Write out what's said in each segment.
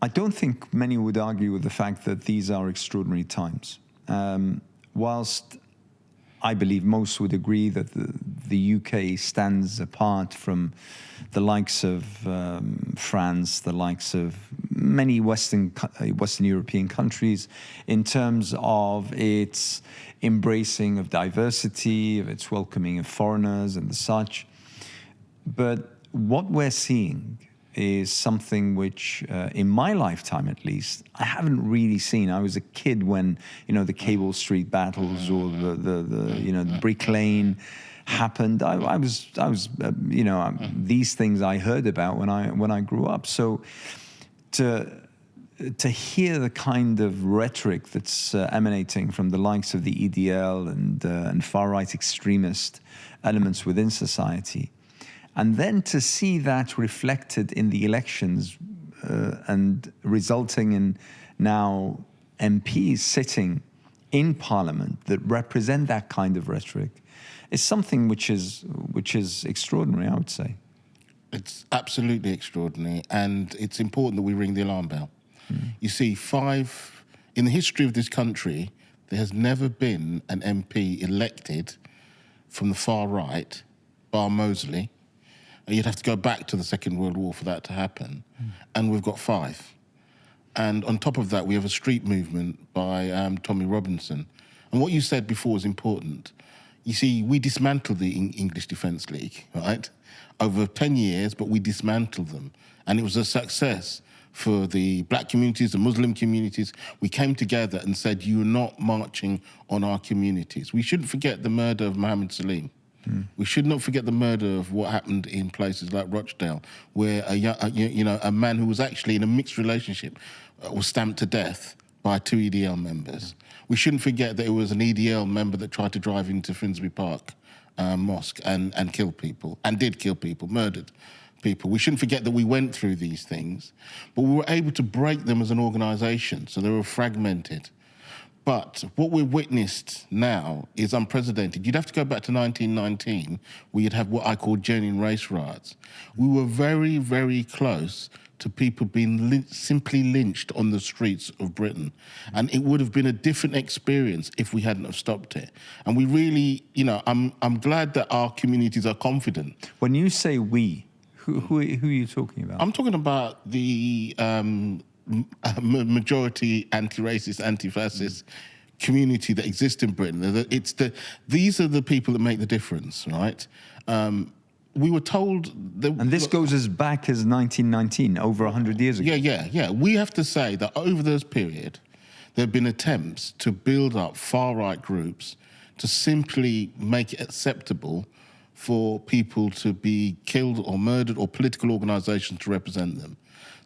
I don't think many would argue with the fact that these are extraordinary times. Whilst I believe most would agree that the UK stands apart from the likes of France, the likes of many Western European countries in terms of its embracing of diversity, of its welcoming of foreigners and the such. But what we're seeing is something which, in my lifetime at least, I haven't really seen. I was a kid when, the Cable Street battles or the Brick Lane happened. I was these things I heard about when I grew up. So to hear the kind of rhetoric that's emanating from the likes of the EDL and far-right extremist elements within society, and then to see that reflected in the elections and resulting in now MPs sitting in Parliament that represent that kind of rhetoric is something which is extraordinary, I would say. It's absolutely extraordinary, and it's important that we ring the alarm bell. You see, in the history of this country, there has never been an MP elected from the far right, bar Mosley. You'd have to go back to the Second World War for that to happen. And we've got 5. And on top of that, we have a street movement by Tommy Robinson. And what you said before is important. You see, we dismantled the English Defence League, right? Over 10 years, but we dismantled them. And it was a success for the black communities, the Muslim communities. We came together and said, you're not marching on our communities. We shouldn't forget the murder of Mohammed Salim. We should not forget the murder of what happened in places like Rochdale, where a man who was actually in a mixed relationship was stamped to death by 2 EDL members. We shouldn't forget that it was an EDL member that tried to drive into Finsbury Park Mosque and kill people, and did kill people, murdered people. We shouldn't forget that we went through these things, but we were able to break them as an organisation, so they were fragmented. But what we've witnessed now is unprecedented. You'd have to go back to 1919, where you'd have what I call genuine race riots. We were very, very close to people being simply lynched on the streets of Britain. And it would have been a different experience if we hadn't have stopped it. And we really, I'm glad that our communities are confident. When you say we, who are you talking about? I'm talking about the majority anti-racist, anti-fascist community that exists in Britain. These are the people that make the difference, right? We were told that... And this goes as back as 1919, over 100 years ago. Yeah. We have to say that over this period, there have been attempts to build up far-right groups to simply make it acceptable for people to be killed or murdered, or political organisations to represent them.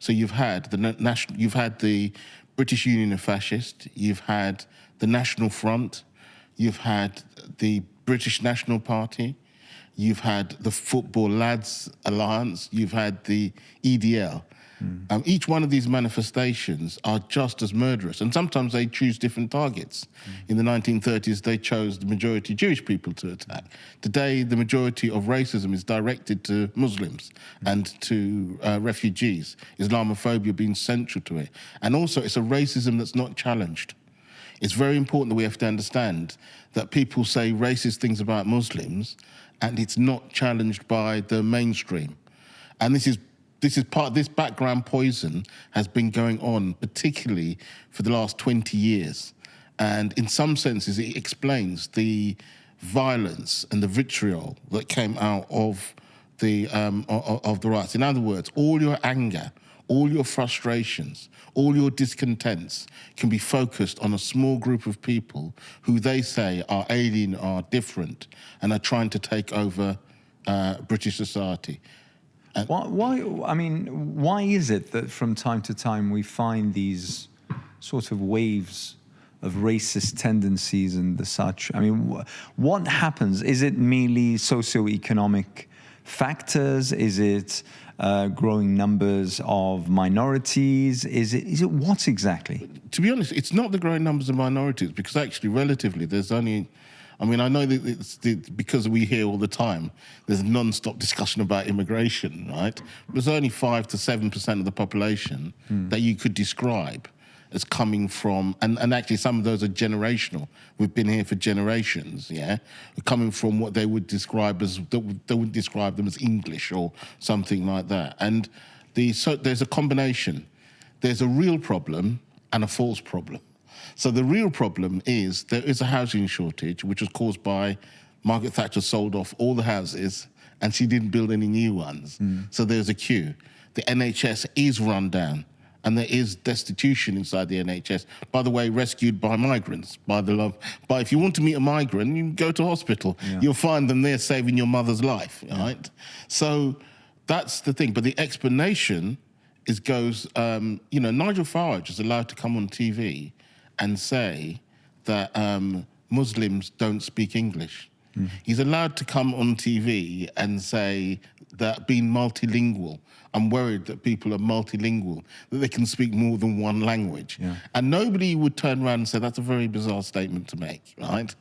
So you've had the British Union of Fascists, you've had the National Front, you've had the British National Party, you've had the Football Lads Alliance, you've had the EDL. Each one of these manifestations are just as murderous, and sometimes they choose different targets. In the 1930s, they chose the majority Jewish people to attack. Today, the majority of racism is directed to Muslims and to refugees, Islamophobia being central to it. And also, it's a racism that's not challenged. It's very important that we have to understand that people say racist things about Muslims, and it's not challenged by the mainstream. And this background poison has been going on, particularly for the last 20 years. And in some senses, it explains the violence and the vitriol that came out of the riots. In other words, all your anger, all your frustrations, all your discontents can be focused on a small group of people who they say are alien, are different, and are trying to take over British society. Why is it that from time to time we find these sort of waves of racist tendencies and the such? I mean, what happens? Is it merely socioeconomic factors? Is it growing numbers of minorities? Is it what exactly? To be honest, it's not the growing numbers of minorities, because actually, relatively, there's only I mean, I know that because we hear all the time, there's non-stop discussion about immigration, right? There's only 5 to 7% of the population that you could describe as coming from, and actually some of those are generational. We've been here for generations, coming from what they would describe as, they would describe them as English or something like that. And so there's a combination. There's a real problem and a false problem. So the real problem is there is a housing shortage, which was caused by Margaret Thatcher sold off all the houses and she didn't build any new ones. So there's a queue. The NHS is run down and there is destitution inside the NHS. By the way, rescued by migrants, by the love. But if you want to meet a migrant, you go to hospital. You'll find them there saving your mother's life, right? So that's the thing. But the explanation goes, Nigel Farage is allowed to come on TV and say that Muslims don't speak English. He's allowed to come on TV and say that being multilingual, I'm worried that people are multilingual, that they can speak more than one language. And nobody would turn around and say, that's a very bizarre statement to make, right?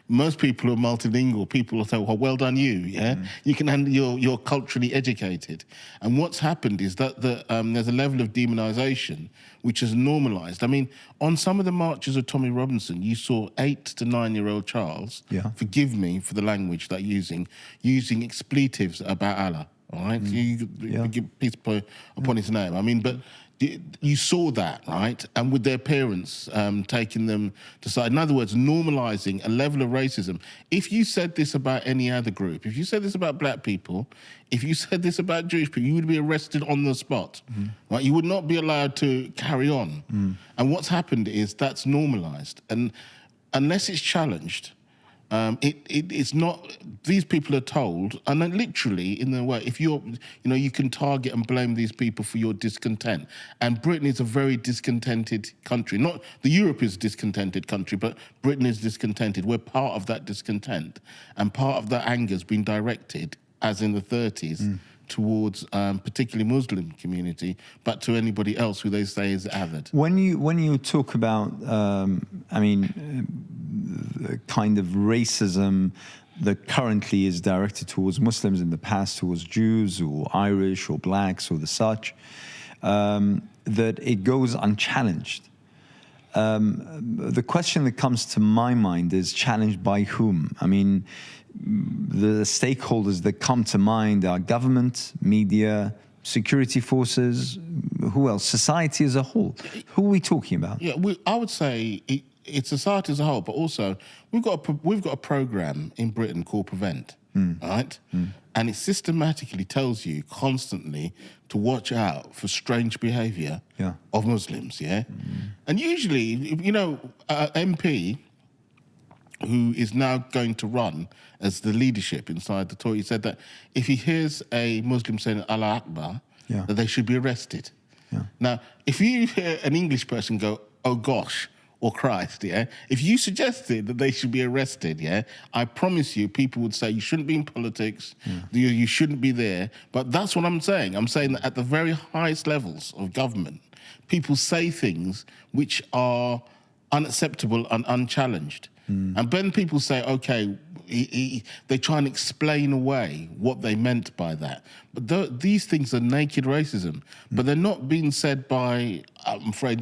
Most people are multilingual. People will say, well done you, You can handle, you're culturally educated. And what's happened is that there's a level of demonization which is normalized. I mean, on some of the marches of Tommy Robinson, you saw 8 to 9-year-old Charles, forgive me for the language that using expletives about Allah. All right, you give peace upon his name. I mean, but you saw that, right? And with their parents taking them to side. In other words, normalizing a level of racism. If you said this about any other group, if you said this about black people, if you said this about Jewish people, you would be arrested on the spot, right? You would not be allowed to carry on. And what's happened is that's normalized. And unless it's challenged, it's not, these people are told, and then literally in the way, if you're, you can target and blame these people for your discontent. And Britain is a very discontented country. Not, the Europe is a discontented country, but Britain is discontented. We're part of that discontent. And part of that anger has been directed, as in the 30s, towards particularly Muslim community, but to anybody else who they say is avid. When you talk about, the kind of racism that currently is directed towards Muslims, in the past towards Jews or Irish or blacks or the such, that it goes unchallenged. The question that comes to my mind is challenged by whom? I mean, the stakeholders that come to mind are government, media, security forces, who else? Society as a whole. Who are we talking about? Yeah, I would say it's society as a whole, but also we've got a program in Britain called Prevent, right? And it systematically tells you constantly to watch out for strange behaviour of Muslims, And usually, MP, who is now going to run as the leadership inside the Tory, said that if he hears a Muslim saying Allah Akbar, that they should be arrested. Now, if you hear an English person go, oh gosh, or Christ, if you suggested that they should be arrested, I promise you people would say you shouldn't be in politics, you shouldn't be there. But that's what I'm saying. I'm saying that at the very highest levels of government, people say things which are unacceptable and unchallenged. And then people say, okay, they try and explain away what they meant by that. But these things are naked racism. But they're not being said by, I'm afraid,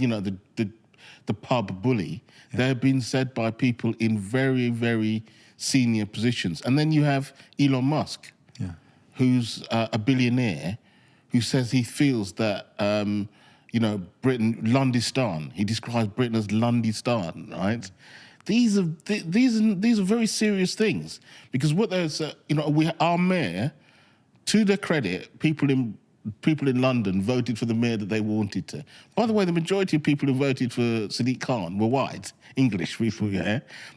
the pub bully. They're being said by people in very, very senior positions. And then you have Elon Musk, who's a billionaire, who says he feels that, Britain, Lundistan. He describes Britain as Lundistan, right? These are very serious things, because what there's, our mayor, to their credit, people in London voted for the mayor that they wanted to. By the way, the majority of people who voted for Sadiq Khan were white, English people,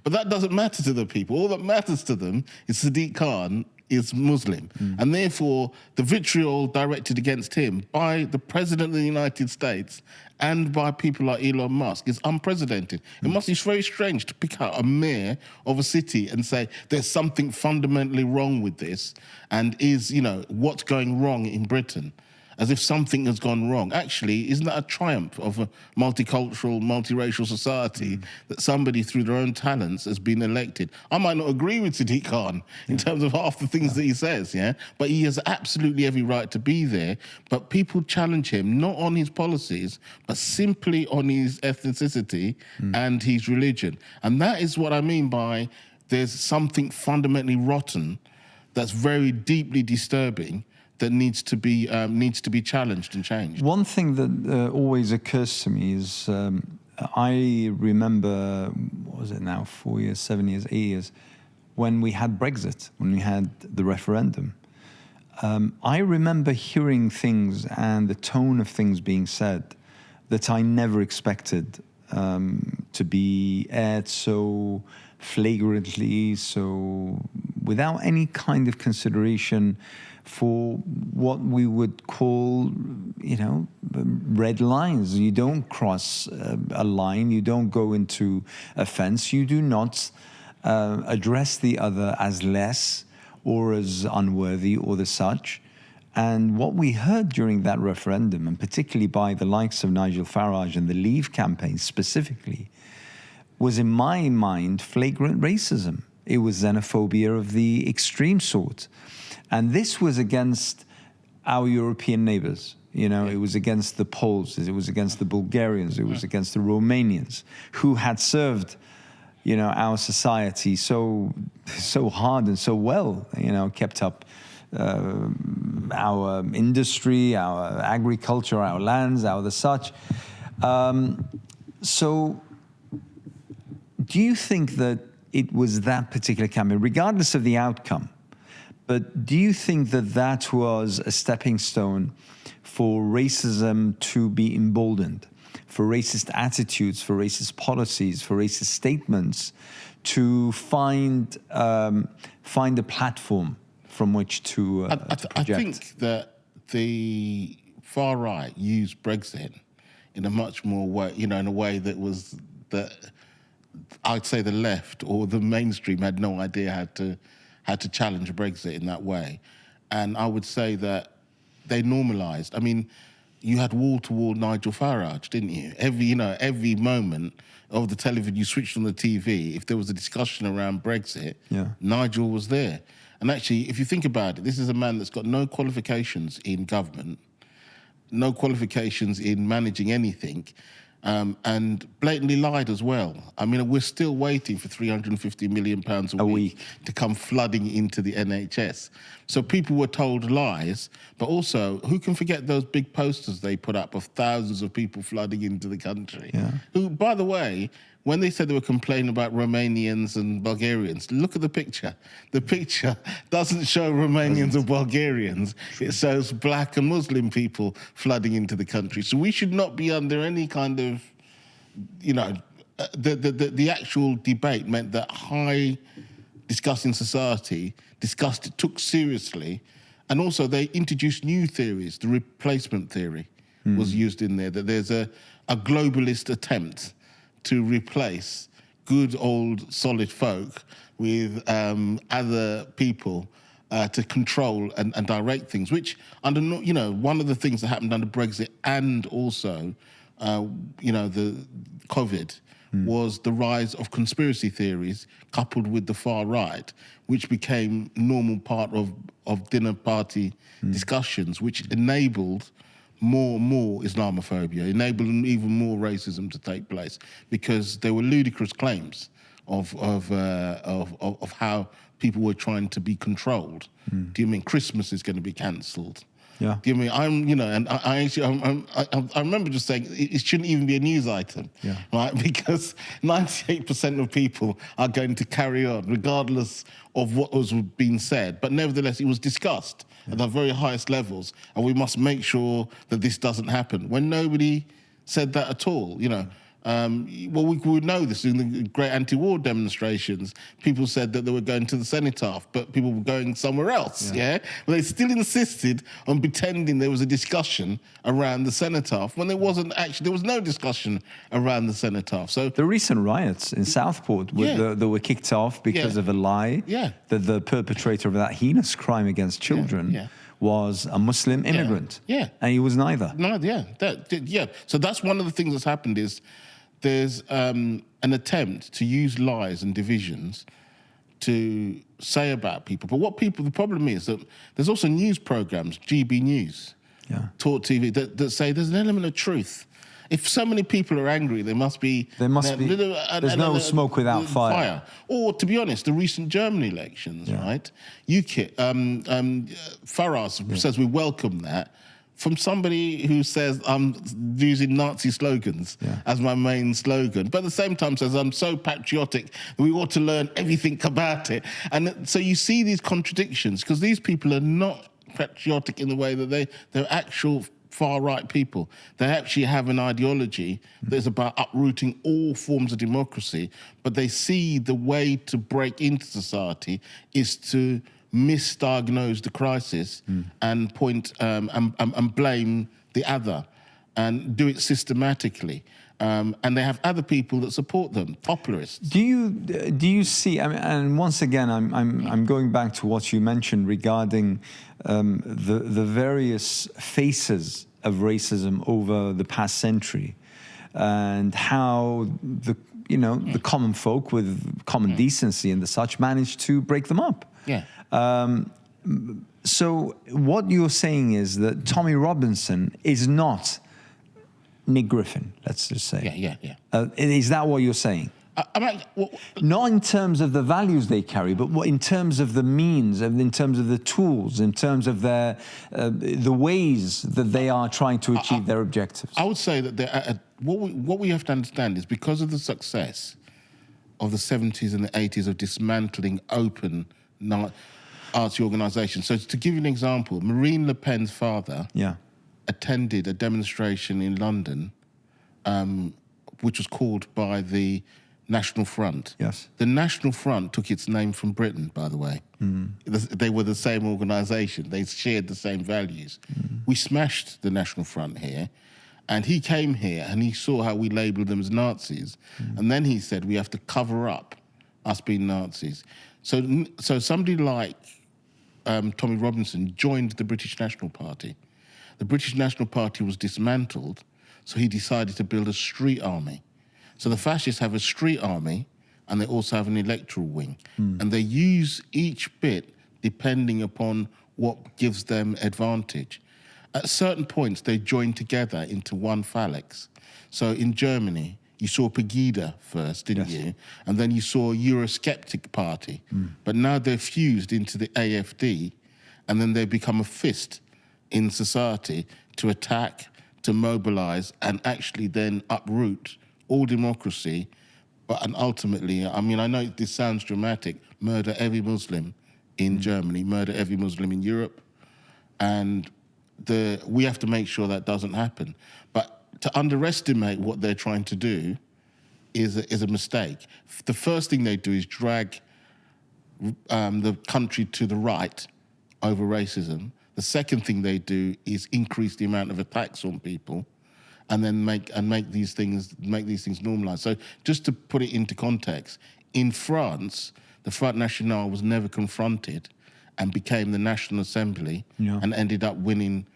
But that doesn't matter to the people. All that matters to them is Sadiq Khan is Muslim. And therefore, the vitriol directed against him by the President of the United States and by people like Elon Musk is unprecedented. It must be very strange to pick out a mayor of a city and say there's something fundamentally wrong with this, and what's going wrong in Britain. as if something has gone wrong. Actually, isn't that a triumph of a multicultural, multiracial society that somebody through their own talents has been elected? I might not agree with Sadiq Khan in terms of half the things that he says, but he has absolutely every right to be there. But people challenge him not on his policies, but simply on his ethnicity and his religion. And that is what I mean by there's something fundamentally rotten that's very deeply disturbing that needs to be challenged and changed. One thing that always occurs to me is I remember, what was it now, 4 years, 7 years, 8 years, when we had Brexit, when we had the referendum. I remember hearing things and the tone of things being said that I never expected to be aired so flagrantly, so without any kind of consideration for what we would call, red lines. You don't cross a line, you don't go into offense, you do not address the other as less or as unworthy or the such. And what we heard during that referendum, and particularly by the likes of Nigel Farage and the Leave campaign specifically, was in my mind flagrant racism. It was xenophobia of the extreme sort. And this was against our European neighbors. It was against the Poles, it was against the Bulgarians, it was against the Romanians, who had served, our society so hard and so well, kept up our industry, our agriculture, our lands, our the such. So do you think that it was that particular campaign, regardless of the outcome, but do you think that that was a stepping stone for racism to be emboldened, for racist attitudes, for racist policies, for racist statements to find a platform from which to project? I think that the far right used Brexit in a much more way, in a way that was that I'd say the left or the mainstream had no idea how to challenge Brexit in that way. And I would say that they normalised. I mean, you had wall-to-wall Nigel Farage, didn't you? Every moment of the television, you switched on the TV, if there was a discussion around Brexit, Nigel was there. And actually, if you think about it, this is a man that's got no qualifications in government, no qualifications in managing anything, and blatantly lied as well. I mean, we're still waiting for £350 million a week to come flooding into the NHS. So people were told lies, but also, who can forget those big posters they put up of thousands of people flooding into the country? Who, by the way, when they said they were complaining about Romanians and Bulgarians, look at the picture. The picture doesn't show Romanians or Bulgarians. It shows black and Muslim people flooding into the country. So we should not be under any kind of, the actual debate meant that high discussing society discussed it, took seriously, and also they introduced new theories. The replacement theory was used in there, that there's a globalist attempt to replace good old solid folk with other people to control and direct things, which under, one of the things that happened under Brexit and also, the COVID was the rise of conspiracy theories coupled with the far right, which became normal part of dinner party discussions, which enabled more and more Islamophobia, enabling even more racism to take place, because there were ludicrous claims of how people were trying to be controlled. Do you mean Christmas is going to be cancelled? Yeah. Do you mean I remember just saying it shouldn't even be a news item, right? Because 98% of people are going to carry on regardless of what was being said. But nevertheless, it was discussed at the very highest levels, and we must make sure that this doesn't happen. When nobody said that at all, well, we would know this in the great anti-war demonstrations. People said that they were going to the cenotaph, but people were going somewhere else, But they still insisted on pretending there was a discussion around the cenotaph when there wasn't actually, there was no discussion around the cenotaph. So the recent riots in Southport that were kicked off because of a lie that the perpetrator of that heinous crime against children was a Muslim immigrant. Yeah. And he was neither. No, yeah. So that's one of the things that's happened is there's an attempt to use lies and divisions to say about people. But the problem is that there's also news programs, GB News, Talk TV, that say there's an element of truth. If so many people are angry, there must be... There's no smoke without fire. Or, to be honest, the recent German elections, right? UKIP, Farage says we welcome that, from somebody who says I'm using Nazi slogans as my main slogan, but at the same time says I'm so patriotic that we ought to learn everything about it. And so you see these contradictions, because these people are not patriotic in the way that they're actual far-right people. They actually have an ideology that is about uprooting all forms of democracy, but they see the way to break into society is to misdiagnose the crisis and point and blame the other and do it systematically. And they have other people that support them, popularists. Do you see? I mean, and once again, I'm going back to what you mentioned regarding the various faces of racism over the past century, and how the common folk with common decency and the such managed to break them up. Yeah. So what you're saying is that Tommy Robinson is not Nick Griffin, let's just say. Yeah. Is that what you're saying? Not in terms of the values they carry, but in terms of the means, and in terms of the tools, in terms of the ways that they are trying to achieve their objectives. I would say that what we have to understand is, because of the success of the 70s and the 80s of dismantling open arts organisations. So to give you an example, Marine Le Pen's father attended a demonstration in London, which was called by the National Front. Yes. The National Front took its name from Britain, by the way. They were the same organisation. They shared the same values. We smashed the National Front here, and he came here and he saw how we labelled them as Nazis, and then he said we have to cover up us being Nazis. So somebody like Tommy Robinson joined the British National Party. The British National Party was dismantled, so he decided to build a street army. So the fascists have a street army, and they also have an electoral wing. And they use each bit depending upon what gives them advantage. At certain points, they join together into one phalanx. So in Germany, you saw Pegida first, didn't you? And then you saw a Eurosceptic party. But now they're fused into the AfD, and then they become a fist in society to attack, to mobilise, and actually then uproot all democracy. And ultimately, I mean, I know this sounds dramatic, murder every Muslim in Germany, murder every Muslim in Europe. And we have to make sure that doesn't happen. But to underestimate what they're trying to do is a mistake. The first thing they do is drag the country to the right over racism. The second thing they do is increase the amount of attacks on people, and then make these things normalised. So just to put it into context, in France, the Front National was never confronted and became the National Assembly and ended up winning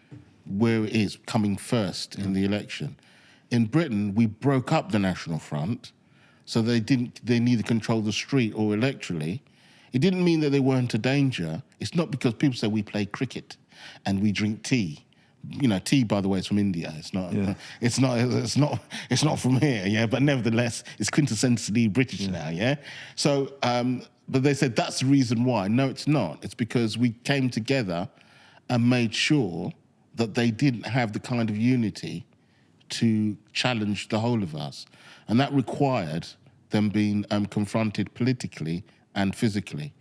where it is, coming first in the election. In Britain, we broke up the National Front, so they neither control the street or electorally. It didn't mean that they weren't a danger. It's not because people say we play cricket and we drink tea. You know, tea, by the way, is from India. It's not. Yeah. It's not from here. Yeah, but nevertheless, it's quintessentially British now. Yeah. So, but they said that's the reason why. No, it's not. It's because we came together and made sure that they didn't have the kind of unity to challenge the whole of us, and that required them being confronted politically and physically,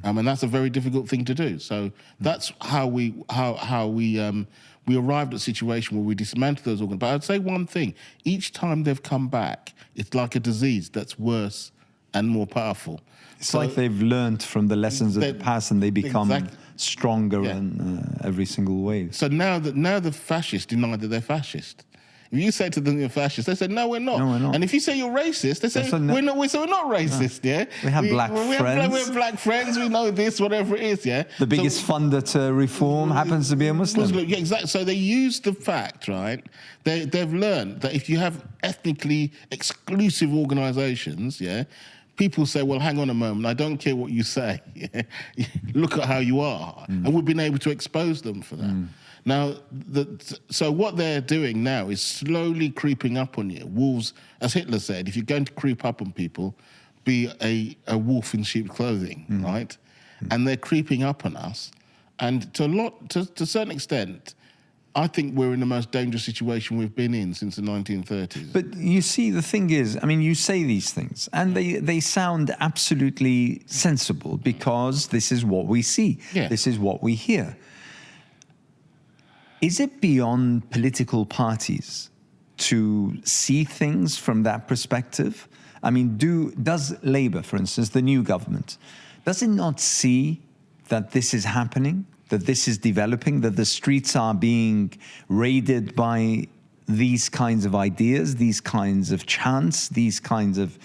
and that's a very difficult thing to do. So that's how we arrived at a situation where we dismantled those organs. But I'd say one thing: each time they've come back, it's like a disease that's worse and more powerful. It's like they've learned from the lessons of the past, and they become stronger in every single way. So now the fascists deny that they're fascist. If you say to them you're fascist, they say, no, we're not. No, we're not. And if you say you're racist, they say, no. we're not racist, yeah? We have black friends. We have black friends, we know this, whatever it is, yeah? The biggest funder to reform happens to be a Muslim. Yeah, exactly. So they use the fact, right? They've learned that if you have ethnically exclusive organisations, yeah, people say, well, hang on a moment, I don't care what you say. Yeah? Look at how you are. And we've been able to expose them for that. Now, so what they're doing now is slowly creeping up on you. Wolves, as Hitler said, if you're going to creep up on people, be a wolf in sheep's clothing, right? And they're creeping up on us. And to a certain extent, I think we're in the most dangerous situation we've been in since the 1930s. But you see, the thing is, I mean, you say these things, and they sound absolutely sensible because this is what we see. Yeah. This is what we hear. Is it beyond political parties to see things from that perspective? I mean, does Labour, for instance, the new government, does it not see that this is happening, that this is developing, that the streets are being raided by these kinds of ideas, these kinds of chants, these kinds of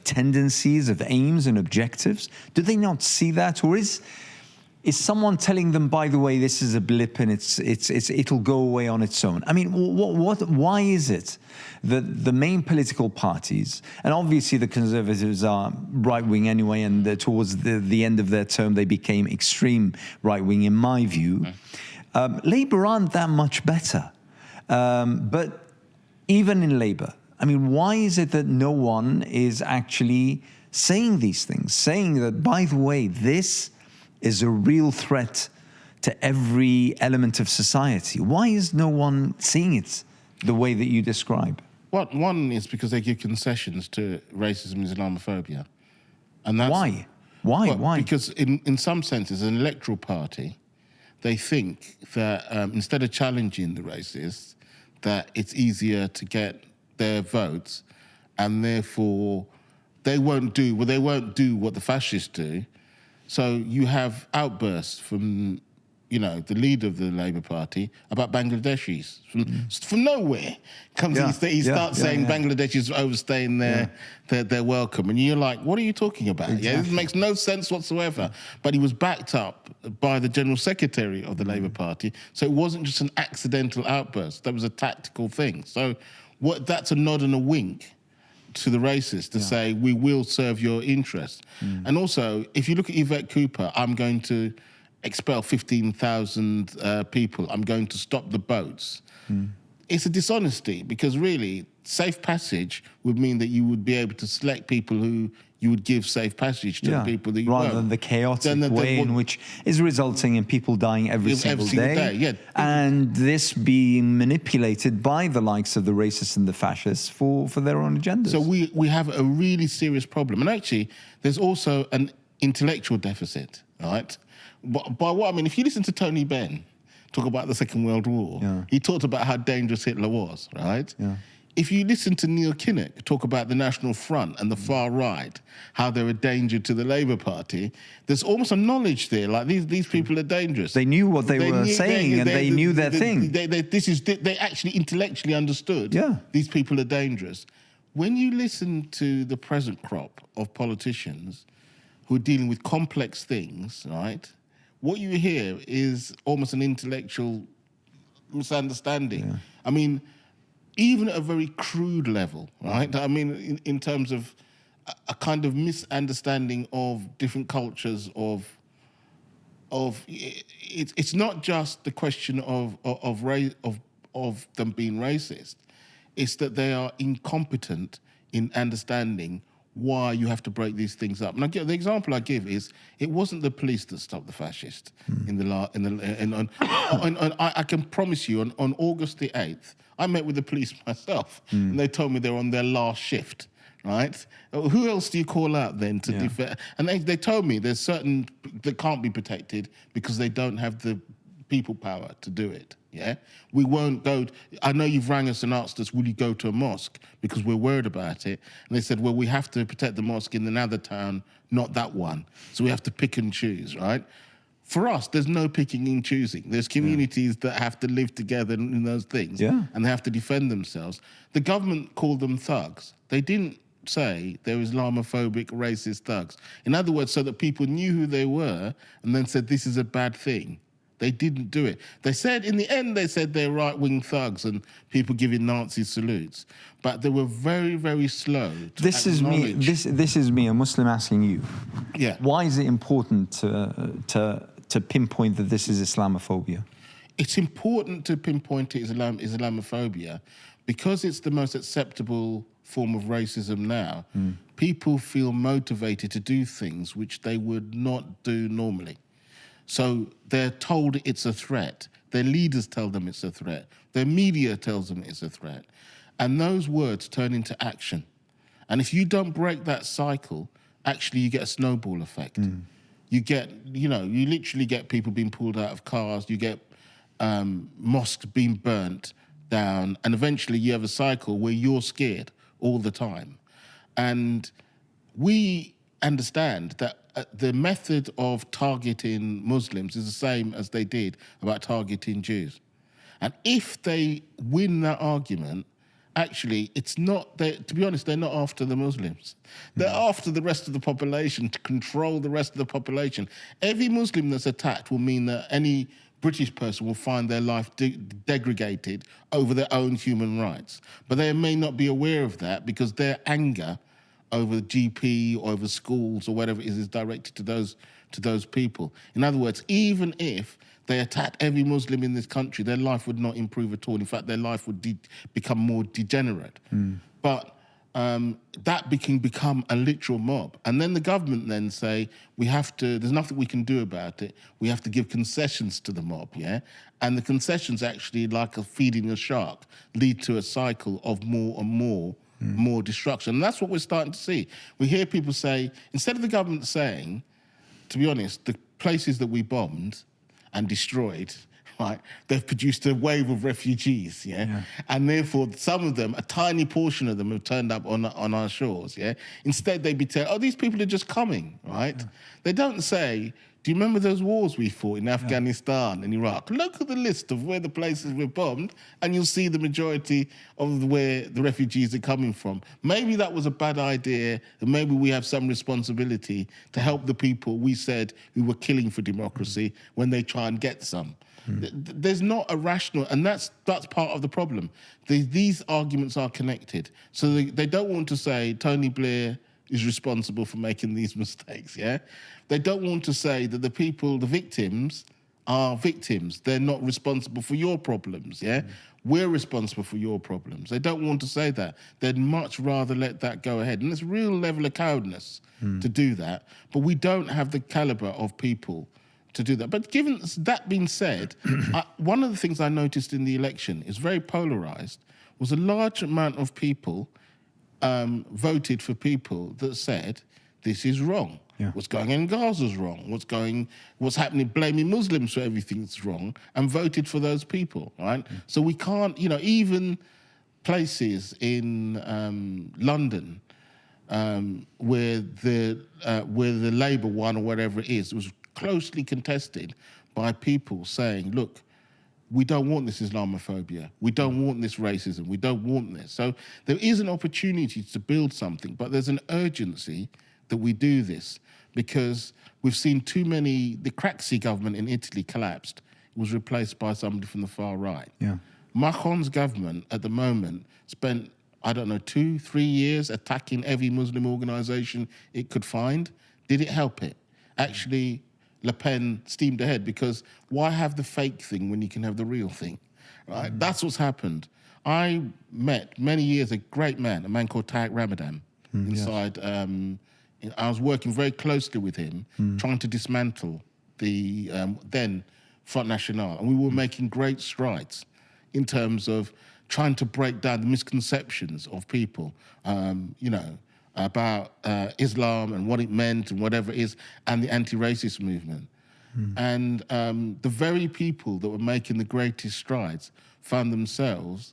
tendencies, of aims and objectives? Do they not see that? Or is someone telling them, by the way, this is a blip and it'll go away on its own? I mean, why is it that the main political parties, and obviously the Conservatives are right-wing anyway, and towards the end of their term they became extreme right-wing in my view, Labour aren't that much better. But even in Labour, I mean, why is it that no one is actually saying these things, saying that, by the way, this is a real threat to every element of society? Why is no one seeing it the way that you describe? Well, one is because they give concessions to racism and Islamophobia. And that's, Why? Well, Why? Because in some senses, an electoral party, they think that instead of challenging the racists, that it's easier to get their votes, and therefore they won't do what the fascists do. So you have outbursts from, the leader of the Labour Party about Bangladeshis. From nowhere he starts saying Bangladeshis are overstaying their welcome. And you're like, what are you talking about? Exactly. Yeah, this makes no sense whatsoever. But he was backed up by the General Secretary of the Labour Party. So it wasn't just an accidental outburst. That was a tactical thing. So that's a nod and a wink to the racists to say, we will serve your interests. And also, if you look at Yvette Cooper, I'm going to expel 15,000 people, I'm going to stop the boats. It's a dishonesty, because really, safe passage would mean that you would be able to select people who you would give safe passage to, the people that you rather won't. than the chaotic way in which is resulting in people dying every single day. Yeah. And this being manipulated by the likes of the racists and the fascists for their own agendas. So we have a really serious problem. And actually, there's also an intellectual deficit, right? By what I mean, if you listen to Tony Benn talk about the Second World War, he talked about how dangerous Hitler was, right? Yeah. If you listen to Neil Kinnock talk about the National Front and the far right, how they're a danger to the Labour Party, there's almost a knowledge there, like these people are dangerous. They knew what they were saying, and they knew their thing. They actually intellectually understood these people are dangerous. When you listen to the present crop of politicians who are dealing with complex things, right, what you hear is almost an intellectual misunderstanding. Yeah. I mean, even at a very crude level, right? I mean, in terms of a kind of misunderstanding of different cultures, it's not just the question of them being racist. It's that they are incompetent in understanding why you have to break these things up. And the example I give is, it wasn't the police that stopped the fascists I can promise you, on August the 8th, I met with the police myself, and they told me they're on their last shift, right? Who else do you call out then to defend? And they told me there's certain that can't be protected because they don't have the people power to do it. Yeah, we won't go. I know you've rang us and asked us, will you go to a mosque, because we're worried about it. And they said, well, we have to protect the mosque in another town, not that one. So we have to pick and choose, right? For us, there's no picking and choosing. There's communities that have to live together in those things, and they have to defend themselves. The government called them thugs. They didn't say they were Islamophobic, racist thugs. In other words, so that people knew who they were and then said, this is a bad thing. They didn't do it. They said, in the end, they said they're right-wing thugs and people giving Nazi salutes. But they were very, very slow to This is me. This is me, a Muslim, asking you. Yeah. Why is it important to pinpoint that this is Islamophobia? It's important to pinpoint it as Islamophobia because it's the most acceptable form of racism now. People feel motivated to do things which they would not do normally. So they're told it's a threat. Their leaders tell them it's a threat. Their media tells them it's a threat. And those words turn into action. And if you don't break that cycle, actually you get a snowball effect. You get, you literally get people being pulled out of cars. You get mosques being burnt down. And eventually you have a cycle where you're scared all the time. And we understand that the method of targeting Muslims is the same as they did about targeting Jews. And if they win that argument, actually, it's not, to be honest, they're not after the Muslims. They're after the rest of the population, to control the rest of the population. Every Muslim that's attacked will mean that any British person will find their life degraded over their own human rights. But they may not be aware of that because their anger over the GP or over schools or whatever it is directed to those people. In other words, even if they attacked every Muslim in this country, their life would not improve at all. In fact, their life would become more degenerate. But that can become a literal mob. And then the government then say, there's nothing we can do about it. We have to give concessions to the mob, yeah? And the concessions actually, like feeding a shark, lead to a cycle of more and more destruction. And that's what we're starting to see. We hear people say, instead of the government saying, to be honest, the places that we bombed and destroyed, right, they've produced a wave of refugees, yeah? And therefore, some of them, a tiny portion of them have turned up on our shores, yeah? Instead, they'd be telling, these people are just coming, right? They don't say, do you remember those wars we fought in Afghanistan and Iraq? Look at the list of where the places were bombed and you'll see the majority of where the refugees are coming from. Maybe that was a bad idea and maybe we have some responsibility to help the people we said who were killing for democracy when they try and get some. There's not a rational, and that's part of the problem. These arguments are connected. So they don't want to say Tony Blair is responsible for making these mistakes, yeah? They don't want to say that the victims are victims. They're not responsible for your problems, yeah? We're responsible for your problems. They don't want to say that. They'd much rather let that go ahead. And it's a real level of cowardness to do that. But we don't have the caliber of people to do that. But given that being said, one of the things I noticed in the election is very polarized, was a large amount of people voted for people that said, this is wrong. What's going on in Gaza is wrong. What's happening, blaming Muslims for everything that's wrong, and voted for those people, right? So we can't, even places in London where the Labour won or whatever it is, it was closely contested by people saying, look, we don't want this Islamophobia. We don't want this racism. We don't want this. So there is an opportunity to build something, but there's an urgency that we do this because we've seen too many. The Craxi government in Italy collapsed. It was replaced by somebody from the far right. Macron's government at the moment spent, 2-3 years attacking every Muslim organisation it could find. Did it help it? Actually, Le Pen steamed ahead because why have the fake thing when you can have the real thing, right? That's what's happened. I met many years a great man, a man called Tariq Ramadan, inside. I was working very closely with him, trying to dismantle the then Front National, and we were making great strides in terms of trying to break down the misconceptions of people, about Islam and what it meant and whatever it is, and the anti-racist movement. And the very people that were making the greatest strides found themselves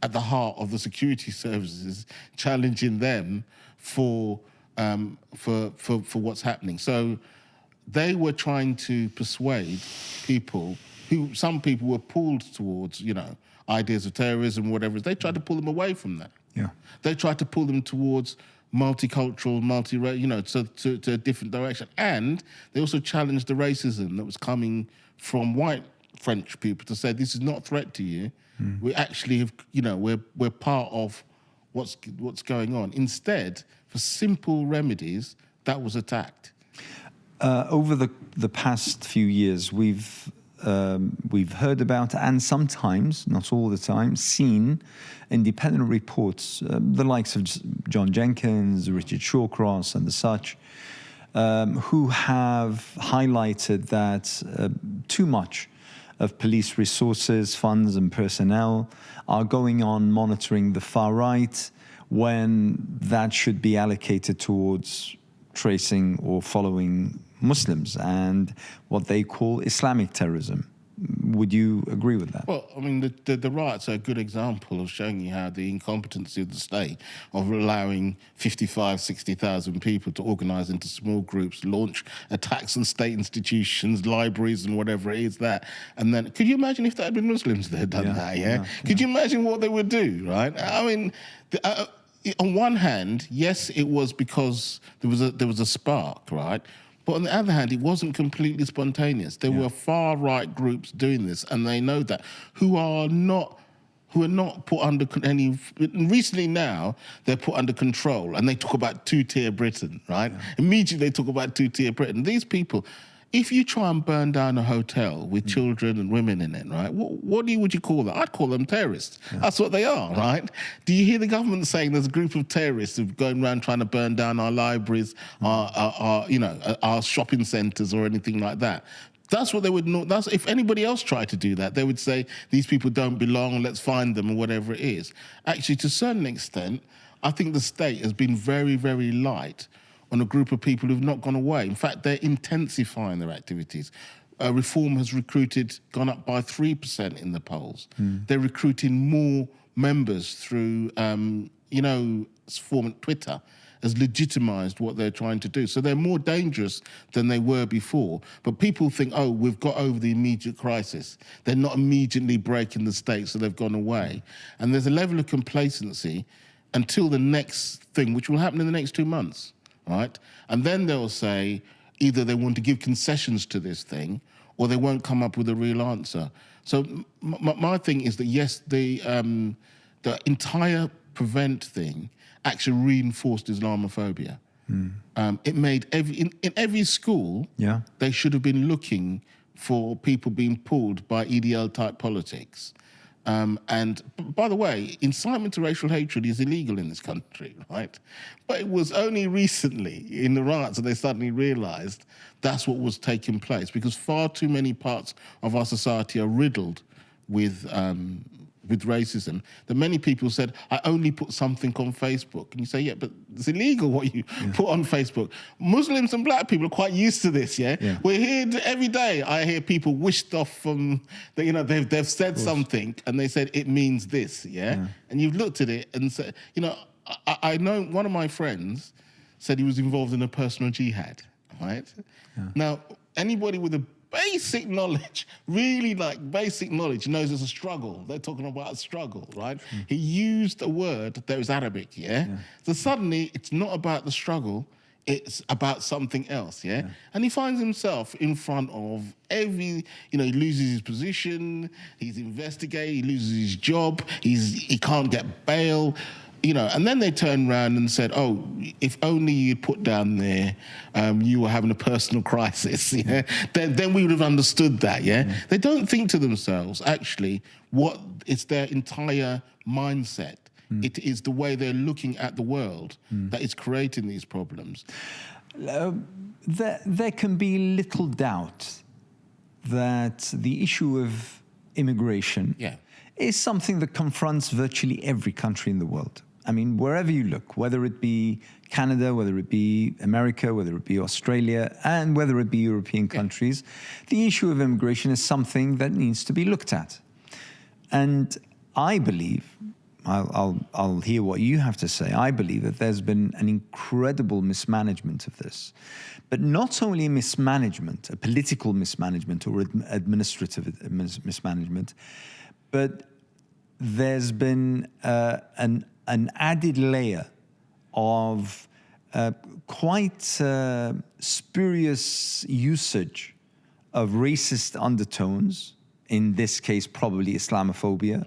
at the heart of the security services, challenging them for what's happening. So they were trying to persuade people who, some people were pulled towards, ideas of terrorism, whatever. They tried to pull them away from that. Yeah. They tried to pull them towards multicultural, to a different direction. And they also challenged the racism that was coming from white French people to say, this is not a threat to you. We actually have, we're part of what's going on. Instead, for simple remedies, that was attacked. Over the past few years, we've heard about, and sometimes, not all the time, seen independent reports, the likes of John Jenkins, Richard Shawcross, and the such, who have highlighted that too much of police resources, funds, and personnel are going on monitoring the far right when that should be allocated towards tracing or following Muslims and what they call Islamic terrorism. Would you agree with that? Well, I mean, the riots are a good example of showing you how the incompetency of the state of allowing 55, 60,000 people to organise into small groups, launch attacks on state institutions, libraries and whatever it is that. And then, could you imagine if there had been Muslims that had done that, yeah? Could you imagine what they would do, right? I mean, on one hand, yes, it was because there was a spark, right? But on the other hand, it wasn't completely spontaneous. There were far-right groups doing this, and they know that, who are not put under any... Recently now, they're put under control, and they talk about two-tier Britain, right? Yeah. Immediately they talk about two-tier Britain. These people... If you try and burn down a hotel with children and women in it, right, what would you call that? I'd call them terrorists. Yeah. That's what they are, right? Do you hear the government saying there's a group of terrorists who've going around trying to burn down our libraries, our shopping centres or anything like that? That's what they would know. That's, if anybody else tried to do that, they would say, these people don't belong, let's find them, or whatever it is. Actually, to a certain extent, I think the state has been very, very light on a group of people who've not gone away. In fact, they're intensifying their activities. Reform has gone up by 3% in the polls. They're recruiting more members through, Twitter has legitimised what they're trying to do. So they're more dangerous than they were before. But people think, oh, we've got over the immediate crisis. They're not immediately breaking the state, so they've gone away. And there's a level of complacency until the next thing, which will happen in the next 2 months. Right? And then they'll say either they want to give concessions to this thing or they won't come up with a real answer. So my thing is that, yes, the entire prevent thing actually reinforced Islamophobia. It made in every school, they should have been looking for people being pulled by EDL-type politics. And by the way, incitement to racial hatred is illegal in this country, right? But it was only recently in the riots that they suddenly realised that's what was taking place, because far too many parts of our society are riddled with racism, that many people said, I only put something on Facebook. And you say, yeah, but it's illegal what you put on Facebook. Muslims and black people are quite used to this, We're here every day. I hear people wished off from, they've said something and they said, it means this, And you've looked at it and said, I know one of my friends said he was involved in a personal jihad, right? Now, anybody with a basic knowledge, really basic knowledge, knows it's a struggle. They're talking about a struggle, right? He used a word that was Arabic, So suddenly it's not about the struggle, it's about something else, And he finds himself in front of he loses his position, he's investigated, he loses his job, he can't get bail, and then they turned around and said, oh, if only you'd put down there you were having a personal crisis, then we would have understood that, They don't think to themselves, actually, it's their entire mindset. It is the way they're looking at the world that is creating these problems. There can be little doubt that the issue of immigration is something that confronts virtually every country in the world. I mean, wherever you look, whether it be Canada, whether it be America, whether it be Australia, and whether it be European countries, the issue of immigration is something that needs to be looked at. And I believe I'll hear what you have to say. I believe that there's been an incredible mismanagement of this, but not only a mismanagement, a political mismanagement or administrative mismanagement, but there's been an added layer of quite spurious usage of racist undertones, in this case probably Islamophobia,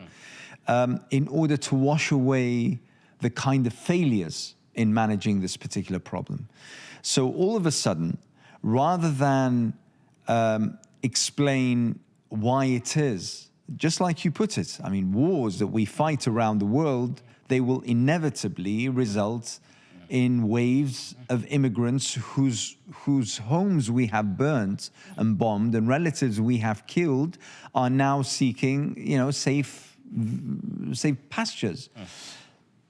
in order to wash away the kind of failures in managing this particular problem. So all of a sudden, rather than explain why it is, just like you put it, I mean, wars that we fight around the world, they will inevitably result in waves of immigrants whose homes we have burnt and bombed and relatives we have killed are now seeking, safe pastures.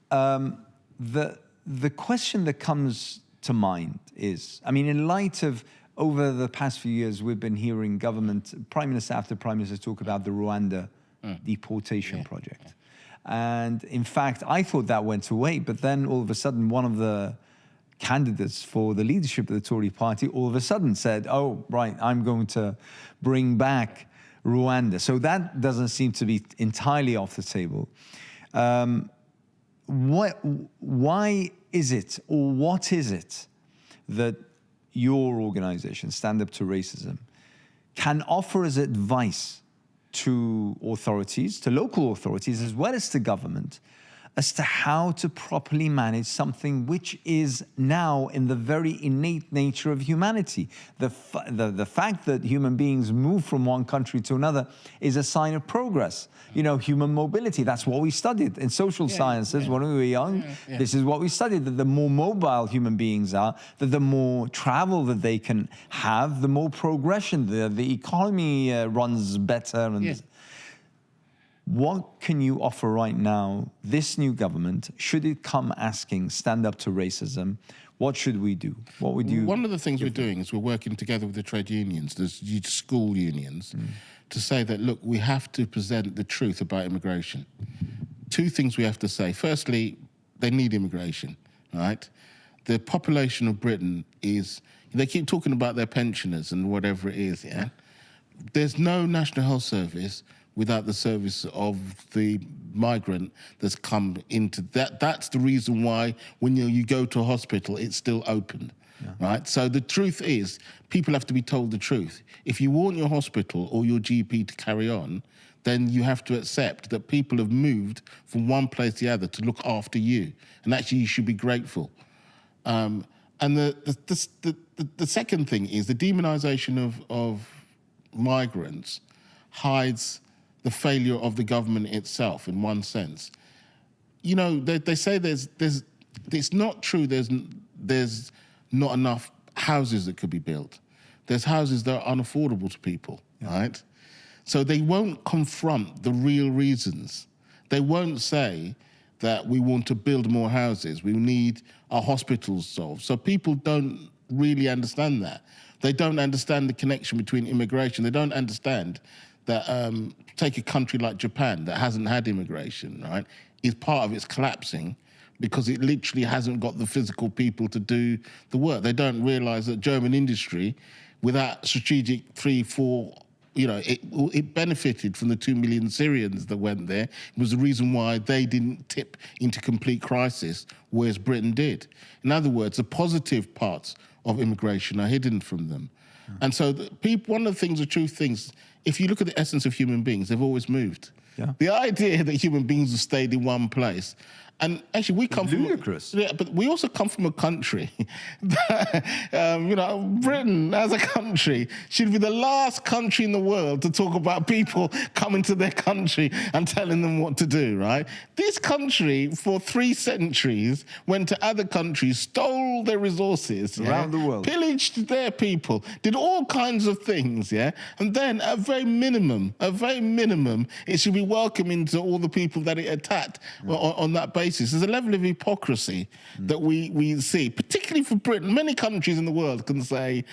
The question that comes to mind is, I mean, in light of over the past few years, we've been hearing Prime Minister after Prime Minister talk about the Rwanda deportation project. And in fact, I thought that went away, but then all of a sudden, one of the candidates for the leadership of the Tory party all of a sudden said, oh, right, I'm going to bring back Rwanda. So that doesn't seem to be entirely off the table. Why is it, or what is it, that your organization, Stand Up to Racism, can offer as advice to authorities, to local authorities, as well as to government, as to how to properly manage something which is now in the very innate nature of humanity. The fact that human beings move from one country to another is a sign of progress. Human mobility, that's what we studied in social sciences when we were young. This is what we studied, that the more mobile human beings are, that the more travel that they can have, the more progression, the economy runs better. And what can you offer right now, this new government, should it come asking, stand up to racism? What should we do? What would you... One of the things we're doing is we're working together with the trade unions, the school unions, to say that, look, we have to present the truth about immigration. Two things we have to say. Firstly, they need immigration, right? The population of Britain is... They keep talking about their pensioners and whatever it is, yeah? There's no National Health Service without the service of the migrant that's come into that. That's the reason why when you go to a hospital, it's still open, right? So the truth is, people have to be told the truth. If you want your hospital or your GP to carry on, then you have to accept that people have moved from one place to the other to look after you. And actually, you should be grateful. And the second thing is the demonization of migrants hides the failure of the government itself, in one sense. They say it's not true there's not enough houses that could be built. There's houses that are unaffordable to people, right? So they won't confront the real reasons. They won't say that we want to build more houses, we need our hospitals solved. So people don't really understand that. They don't understand the connection between immigration. They don't understand that, take a country like Japan that hasn't had immigration, right, is part of its collapsing because it literally hasn't got the physical people to do the work. They don't realize that German industry, without strategic 3, 4, it benefited from the 2 million Syrians that went there. It was the reason why they didn't tip into complete crisis, whereas Britain did. In other words, the positive parts of immigration are hidden from them. And so one of the things, the truth things, if you look at the essence of human beings, they've always moved. The idea that human beings have stayed in one place, and actually we come from ludicrous. But we also come from a country that, Britain as a country should be the last country in the world to talk about people coming to their country and telling them what to do, right? This country for 3 centuries went to other countries, stole their resources around the world, pillaged their people, did all kinds of things, and then at a very minimum, it should be welcoming to all the people that it attacked on that basis. There's a level of hypocrisy that we see, particularly for Britain. Many countries in the world can say,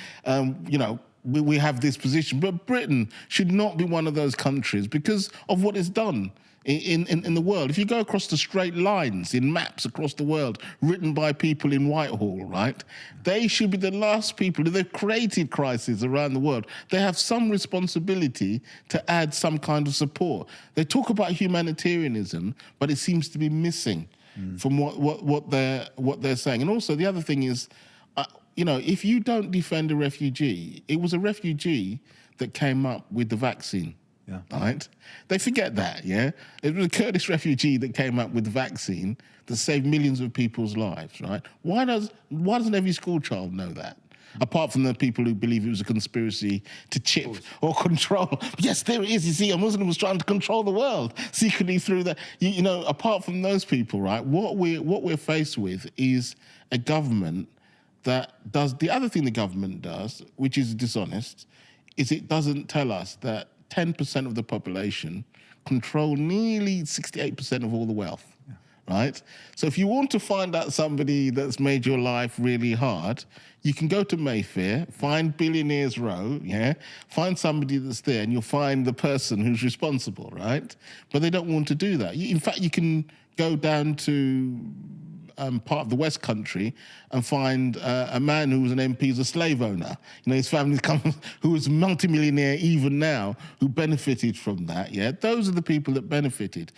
we have this position, but Britain should not be one of those countries because of what it's done. in the world. If you go across the straight lines in maps across the world written by people in Whitehall, right, they should be the last people. If they've created crises around the world, they have some responsibility to add some kind of support. They talk about humanitarianism, but it seems to be missing from what they're saying. And also the other thing is, if you don't defend a refugee, it was a refugee that came up with the vaccine. Yeah. Right? They forget that, yeah? It was a Kurdish refugee that came up with the vaccine that saved millions of people's lives, right? Why doesn't every school child know that? Apart from the people who believe it was a conspiracy to chip or control. Yes, there it is. You see, a Muslim was trying to control the world secretly through that. Apart from those people, right, what we're faced with is a government that does the other thing the government does, which is dishonest, is it doesn't tell us that 10% of the population control nearly 68% of all the wealth, right? So if you want to find out somebody that's made your life really hard, you can go to Mayfair, find Billionaires Row, find somebody that's there, and you'll find the person who's responsible, right? But they don't want to do that. In fact, you can go down to part of the West Country and find a man who was an MP as a slave owner. His family comes, who is multimillionaire even now, who benefited from that, yeah? Those are the people that benefited.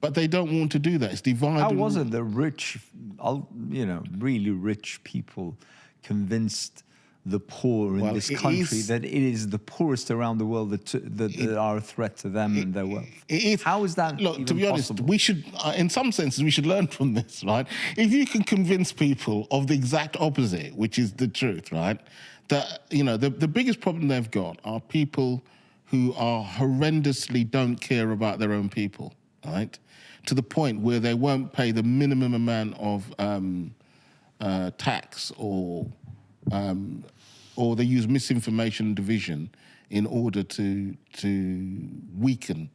But they don't want to do that. It's divided. How was it the rich, really rich people convinced the poor in this country that it is the poorest around the world that are a threat to them and their wealth? How is that Look, even to be honest, possible? we should, in some senses, we should learn from this, right? If you can convince people of the exact opposite, which is the truth, right? That, the biggest problem they've got are people who are horrendously don't care about their own people, right? To the point where they won't pay the minimum amount of tax or they use misinformation and division in order to weaken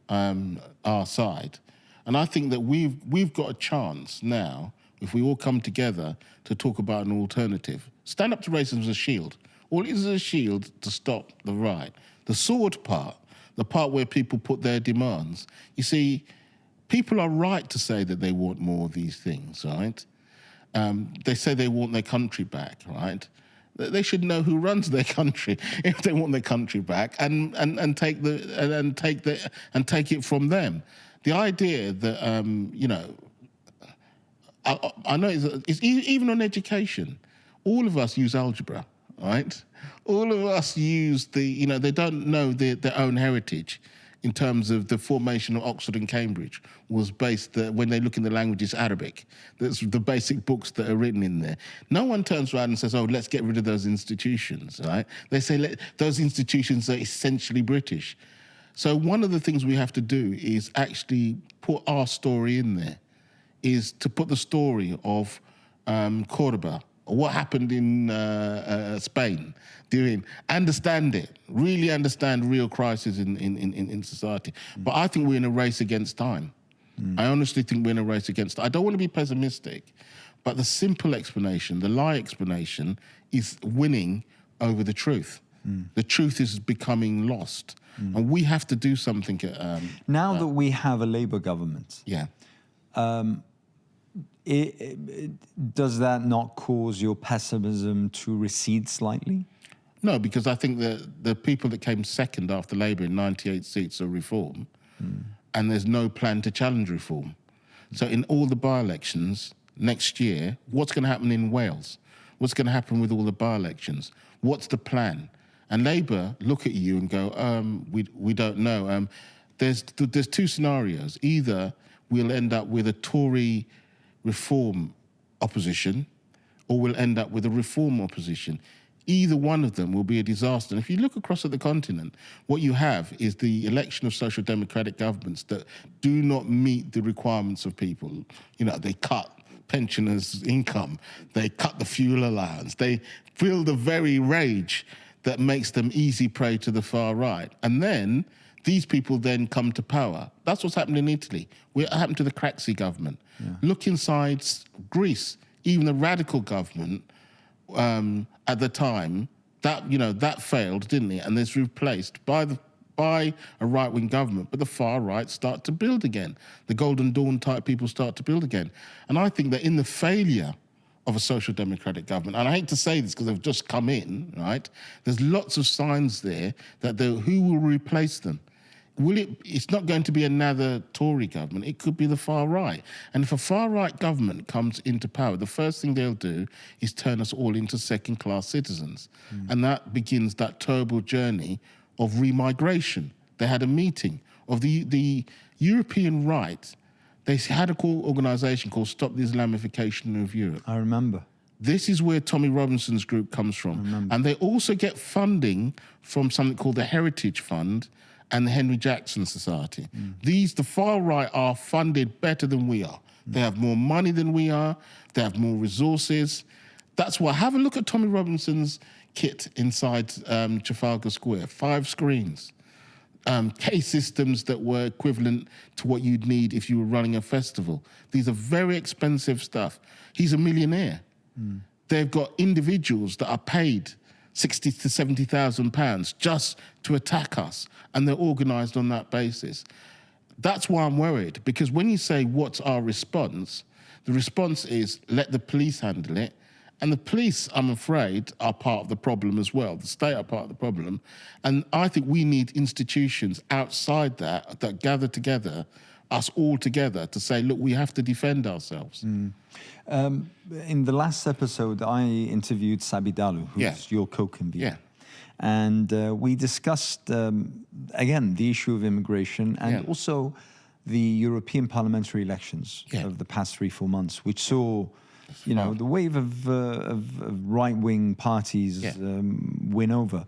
our side. And I think that we've got a chance now, if we all come together, to talk about an alternative. Stand Up to Racism is a shield. All it is a shield to stop the right. The sword part, the part where people put their demands, you see, people are right to say that they want more of these things, right? They say they want their country back, right? They should know who runs their country if they want their country back, and take it from them. The idea that I know it's even on education. All of us use algebra, right? All of us use they don't know their own heritage. In terms of the formation of Oxford and Cambridge was based, when they look in the languages, Arabic. That's the basic books that are written in there. No one turns around and says, oh, let's get rid of those institutions, right? They say those institutions are essentially British. So one of the things we have to do is actually put our story in there, is to put the story of Cordoba, what happened in Spain, understand it, really understand real crisis in society. But I think we're in a race against time. I honestly think we're in a race against time. I don't want to be pessimistic, but the simple explanation, the lie explanation, is winning over the truth. The truth is becoming lost. And we have to do something. Now that we have a Labour government, does that not cause your pessimism to recede slightly? No, because I think that the people that came second after Labour in 98 seats are reform, and there's no plan to challenge reform. So in all the by-elections next year, what's going to happen in Wales? What's going to happen with all the by-elections? What's the plan? And Labour look at you and go, we don't know. There's two scenarios. Either we'll end up with a Tory reform opposition, or we'll end up with a reform opposition. Either one of them will be a disaster. And if you look across at the continent, what you have is the election of social democratic governments that do not meet the requirements of people. They cut pensioners' income, they cut the fuel allowance, they feel the very rage that makes them easy prey to the far right. And then these people then come to power. That's what's happened in Italy. What happened to the Craxi government? Look inside Greece. Even the radical government at the time, that failed, didn't it? And it's replaced by by a right-wing government, but the far right start to build again. The Golden Dawn type people start to build again. And I think that in the failure of a social democratic government, and I hate to say this because they've just come in, right? There's lots of signs there that who will replace them? It's not going to be another Tory government. It could be the far right. And if a far right government comes into power, the first thing they'll do is turn us all into second-class citizens. And that begins that terrible journey of remigration. They had a meeting of the European right. They had a organisation called Stop the Islamification of Europe. I remember. This is where Tommy Robinson's group comes from. And they also get funding from something called the Heritage Fund and the Henry Jackson Society. The far right are funded better than we are. They have more money than we are. They have more resources. That's why, have a look at Tommy Robinson's kit inside Trafalgar Square. 5 screens. Case systems that were equivalent to what you'd need if you were running a festival. These are very expensive stuff. He's a millionaire. They've got individuals that are paid 60 to 70,000 pounds just to attack us, and they're organised on that basis. That's why I'm worried, because when you say what's our response, the response is let the police handle it, and the police, I'm afraid, are part of the problem as well. The state are part of the problem, and I think we need institutions outside that gather together, us all together, to say, look, we have to defend ourselves. In the last episode, I interviewed Sabi Dalu, who's your co-convener. And we discussed, again, the issue of immigration and also the European parliamentary elections of the past 3-4 months, which saw, you know, the wave of right-wing parties win over.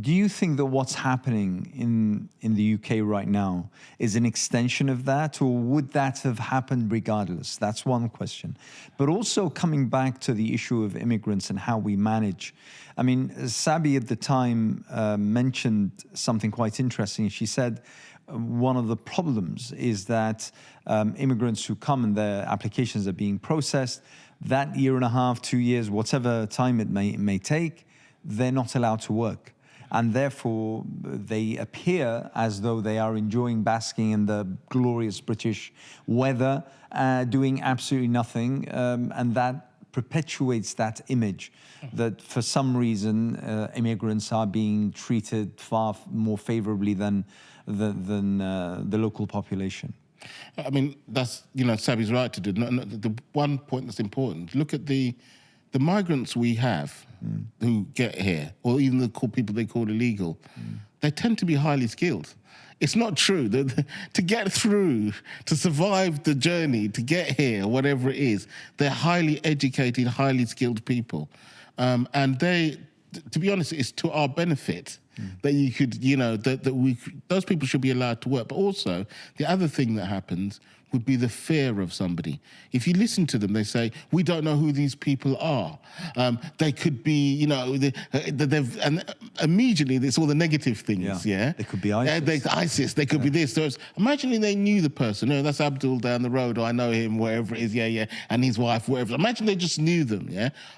Do you think that what's happening in the UK right now is an extension of that, or would that have happened regardless? That's one question. But also coming back to the issue of immigrants and how we manage. I mean, Sabi at the time mentioned something quite interesting. She said one of the problems is that immigrants who come and their applications are being processed, that 1.5 to 2 years, whatever time it may take, they're not allowed to work. And therefore, they appear as though they are enjoying basking in the glorious British weather, doing absolutely nothing, and that perpetuates that image that for some reason immigrants are being treated far more favorably than the local population. I mean, that's, you know, Sabi's right to do. The one point that's important, look at the migrants we have who get here, or even the people they call illegal, they tend to be highly skilled. It's not true that to get through, to survive the journey, to get here, whatever it is, they're highly educated, highly skilled people. And they, to be honest, it's to our benefit that you could, you know, those people should be allowed to work. But also, the other thing that happens would be the fear of somebody. If you listen to them, they say, we don't know who these people are. They could be, you know, and immediately it's all the negative things, They could be ISIS. They could be this. So imagine they knew the person. No, that's Abdul down the road, or I know him, wherever it is, and his wife, wherever. Imagine they just knew them,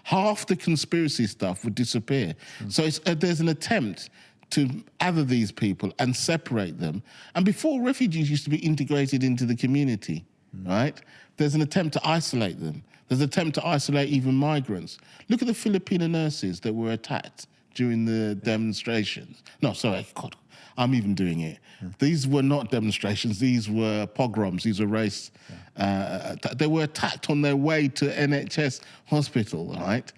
Half the conspiracy stuff would disappear. So there's an attempt to other these people and separate them. And before, refugees used to be integrated into the community, right? There's an attempt to isolate them. There's an attempt to isolate even migrants. Look at the Filipino nurses that were attacked during the demonstrations. No, sorry, God, I'm even doing it. These were not demonstrations. These were pogroms. These were race. They were attacked on their way to NHS hospital, right?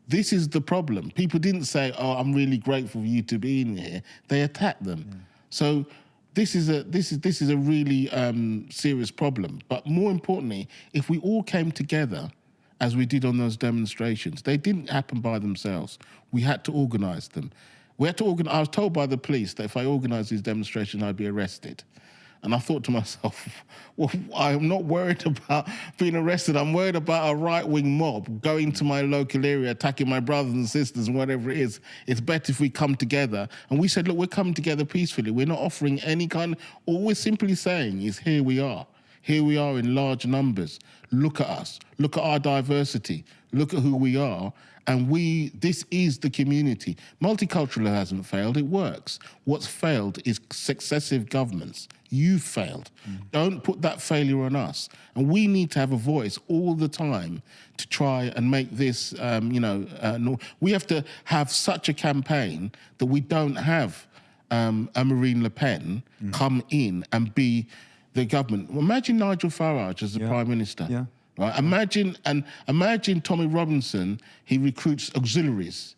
This is the problem. People didn't say, "Oh, I'm really grateful for you to be in here." They attacked them. So this is a really serious problem. But more importantly, if we all came together, as we did on those demonstrations, they didn't happen by themselves. We had to organise them. We had to organise. I was told by the police that if I organised these demonstrations, I'd be arrested. And I thought to myself, well, I'm not worried about being arrested. I'm worried about a right-wing mob going to my local area, attacking my brothers and sisters and whatever it is. It's better if we come together. And we said, look, we're coming together peacefully. We're not offering any kind, all we're simply saying is, here we are. Here we are in large numbers. Look at us. Look at our diversity. Look at who we are. And this is the community. Multicultural hasn't failed, it works. What's failed is successive governments. You've failed. Don't put that failure on us. And we need to have a voice all the time to try and make this, we have to have such a campaign that we don't have a Marine Le Pen come in and be the government. Imagine Nigel Farage as the Prime Minister. Yeah. Right? Imagine Tommy Robinson, he recruits auxiliaries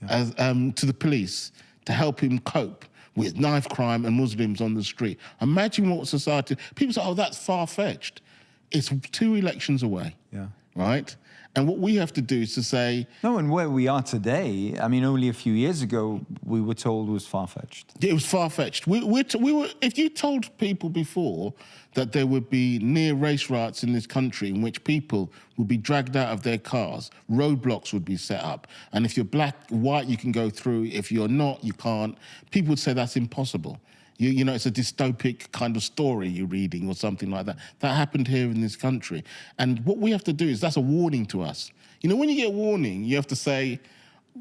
as, to the police to help him cope with knife crime and Muslims on the street. Imagine what society... People say, oh, that's far-fetched. It's 2 elections away, right? And what we have to do is to say... No, and where we are today, I mean, only a few years ago, we were told it was far-fetched. It was far-fetched. We were. If you told people before that there would be near race riots in this country in which people would be dragged out of their cars, roadblocks would be set up, and if you're black, white, you can go through. If you're not, you can't. People would say that's impossible. You know, it's a dystopic kind of story you're reading or something like that. That happened here in this country. And what we have to do is, that's a warning to us. You know, when you get a warning, you have to say,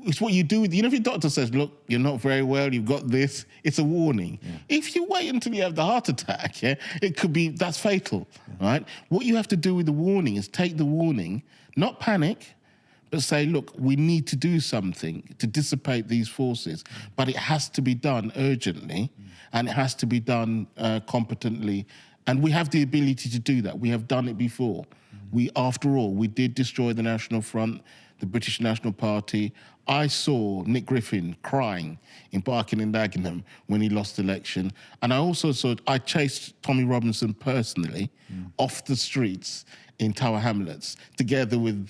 it's what you do with, you know, if your doctor says, look, you're not very well, you've got this, it's a warning. If you wait until you have the heart attack, it could be, that's fatal, right? What you have to do with the warning is take the warning, not panic, but say, look, we need to do something to dissipate these forces, but it has to be done urgently, and it has to be done competently, and we have the ability to do that. We have done it before. After all, we did destroy the National Front, the British National Party. I saw Nick Griffin crying in Barking and Dagenham when he lost the election. And I also I chased Tommy Robinson personally off the streets in Tower Hamlets, together with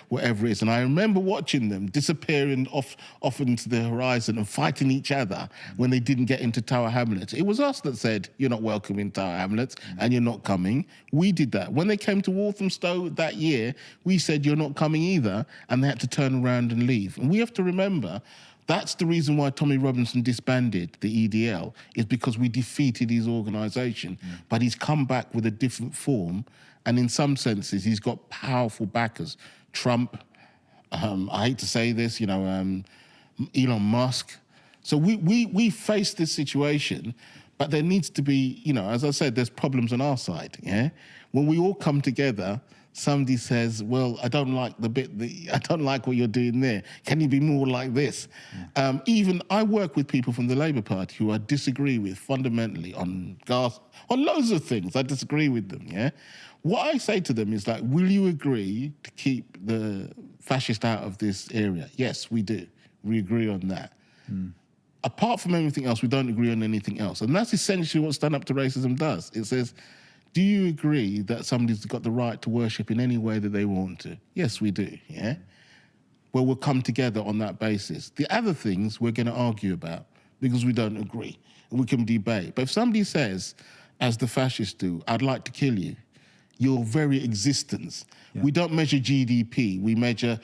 whatever it is. And I remember watching them disappearing off into the horizon and fighting each other when they didn't get into Tower Hamlets. It was us that said, you're not welcome in Tower Hamlets and you're not coming. We did that. When they came to Walthamstow that year, we said, you're not coming either, and they had to turn around and leave. And we have to remember, that's the reason why Tommy Robinson disbanded the EDL, is because we defeated his organisation. But he's come back with a different form, and in some senses, he's got powerful backers. Trump, I hate to say this, Elon Musk. So we face this situation, but there needs to be, as I said, there's problems on our side, When we all come together, somebody says, well, I don't like I don't like what you're doing there. Can you be more like this? Even I work with people from the Labour Party who I disagree with fundamentally on Gaza, on loads of things. I disagree with them, What I say to them is like, will you agree to keep the fascist out of this area? Yes, we do. We agree on that. Apart from everything else, we don't agree on anything else. And that's essentially what Stand Up to Racism does. It says, do you agree that somebody's got the right to worship in any way that they want to? Yes, we do, Well, we'll come together on that basis. The other things we're going to argue about because we don't agree. We can debate. But if somebody says, as the fascists do, I'd like to kill you, your very existence. We don't measure GDP, we measure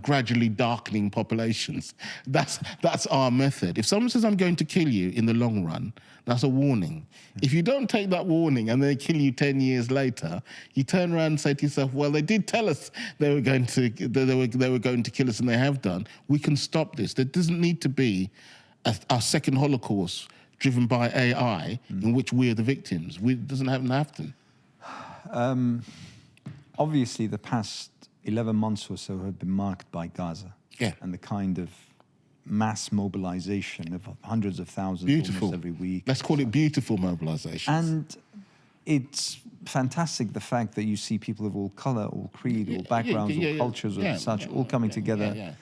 gradually darkening populations. That's our method. If someone says, I'm going to kill you in the long run, that's a warning. If you don't take that warning and they kill you 10 years later, you turn around and say to yourself, well, they did tell us they were going to kill us, and they have done. We can stop this. There doesn't need to be a second Holocaust driven by AI in which we're the victims. It doesn't have to. Obviously, the past 11 months or so have been marked by Gaza and the kind of mass mobilization of hundreds of thousands almost every week. Let's call it beautiful mobilization. And it's fantastic, the fact that you see people of all colour, all creed, all backgrounds, all cultures, or such, all coming together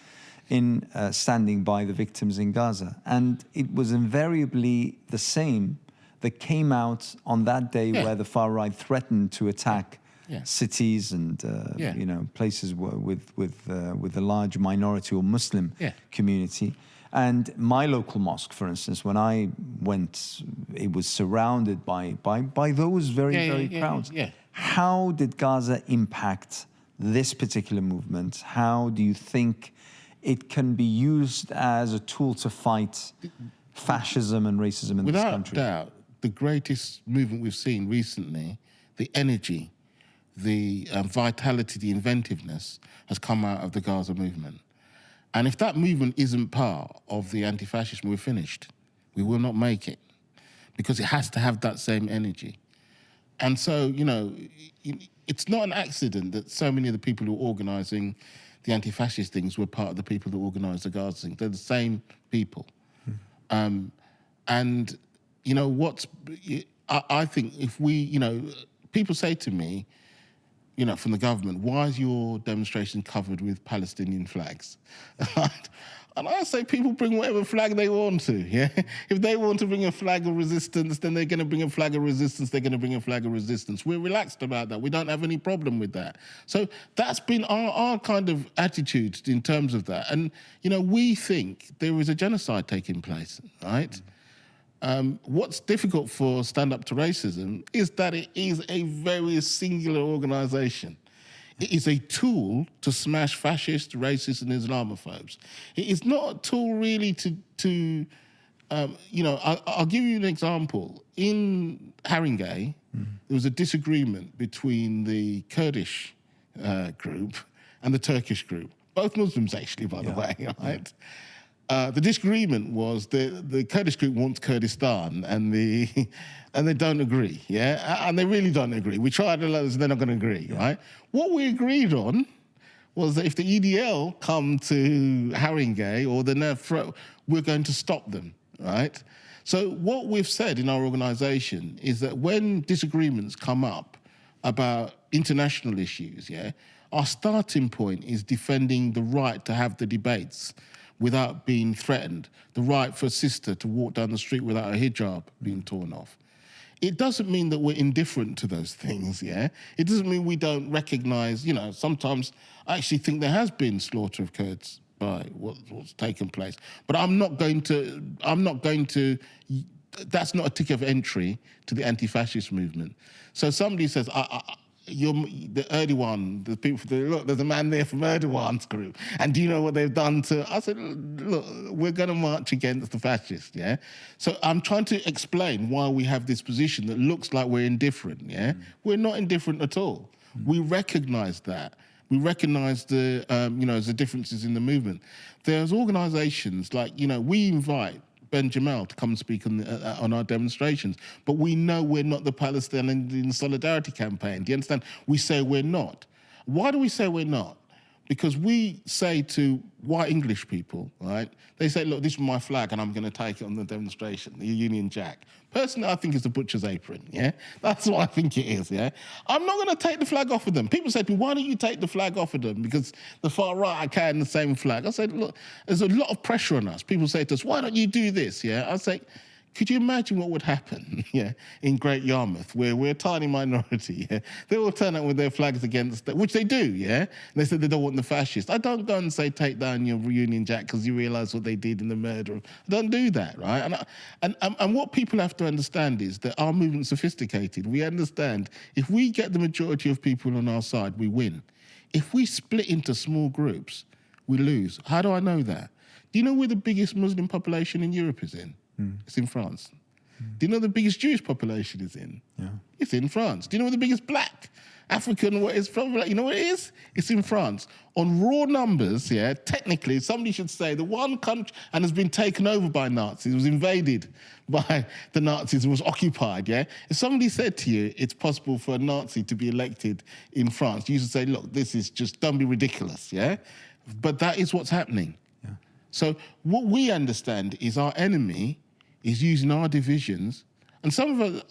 in standing by the victims in Gaza. And it was invariably the same that came out on that day where the far right threatened to attack cities and places with a large minority or Muslim community. And my local mosque, for instance, when I went, it was surrounded by those very crowds. How did Gaza impact this particular movement? How do you think it can be used as a tool to fight fascism and racism in this country? Without doubt, the greatest movement we've seen recently, the energy, the vitality, the inventiveness has come out of the Gaza movement. And if that movement isn't part of the anti-fascist, we're finished. We will not make it, because it has to have that same energy. And so, you know, it's not an accident that so many of the people who are organising the anti-fascist things were part of the people who organised the Gaza thing. They're the same people. And, you know, I think if we, you know, people say to me, you know, from the government, why is your demonstration covered with Palestinian flags? And I say people bring whatever flag they want to, yeah? If they want to bring a flag of resistance, then they're going to bring a flag of resistance, they're going to bring a flag of resistance. We're relaxed about that. We don't have any problem with that. So that's been our kind of attitude in terms of that. And, you know, we think there is a genocide taking place, right? What's difficult for Stand Up to Racism is that it is a very singular organisation. It is a tool to smash fascists, racists, and Islamophobes. It is not a tool really to you know, I'll give you an example. In Haringey, there was a disagreement between the Kurdish group and the Turkish group. Both Muslims, actually, by the way, right? The disagreement was the Kurdish group wants Kurdistan, and they don't agree, yeah? And they really don't agree. We tried a lot, they're not going to agree, right? What we agreed on was that if the EDL come to Haringey or the NEF, we're going to stop them, right? So what we've said in our organisation is that when disagreements come up about international issues, yeah, our starting point is defending the right to have the debates without being threatened, the right for a sister to walk down the street without a hijab being torn off. It doesn't mean that we're indifferent to those things, yeah? It doesn't mean we don't recognise, you know, sometimes I actually think there has been slaughter of Kurds by what's taken place. But I'm not going to, that's not a ticket of entry to the anti-fascist movement. So somebody says, you're the Erdogan, the people, look, there's a man there from Erdogan's group, and do you know what they've done to, I said, look, we're going to march against the fascists, yeah? So I'm trying to explain why we have this position that looks like we're indifferent, yeah? We're not indifferent at all. We recognise that. We recognise the, you know, the differences in the movement. There's organisations like, you know, we invite Ben Jamal to come and speak on our demonstrations, but we know we're not the Palestinian Solidarity Campaign. Do you understand? We say we're not. Why do we say we're not? Because we say to white English people, right, they say, look, this is my flag and I'm going to take it on the demonstration, the Union Jack. Personally, I think it's a butcher's apron, yeah? That's what I think it is, yeah? I'm not going to take the flag off of them. People say to me, why don't you take the flag off of them? Because the far right are carrying the same flag. I said, look, there's a lot of pressure on us. People say to us, why don't you do this, yeah? I say, could you imagine what would happen, yeah, in Great Yarmouth, where we're a tiny minority, yeah? They all turn out with their flags against, which they do, yeah? And they said they don't want the fascists. I don't go and say, take down your Union Jack because you realise what they did in the murder. I don't do that, right? And what people have to understand is that our movement's sophisticated. We understand if we get the majority of people on our side, we win. If we split into small groups, we lose. How do I know that? Do you know where the biggest Muslim population in Europe is in? It's in France. Do you know the biggest Jewish population is in? Yeah. It's in France. Do you know where the biggest black African, what is from, you know what it is? It's in France. On raw numbers, yeah, technically, somebody should say the one country, and has been taken over by Nazis, was invaded by the Nazis, was occupied, yeah? If somebody said to you, it's possible for a Nazi to be elected in France, you should say, look, this is just, don't be ridiculous, yeah? But that is what's happening. Yeah. So what we understand is our enemy is using our divisions, and some of us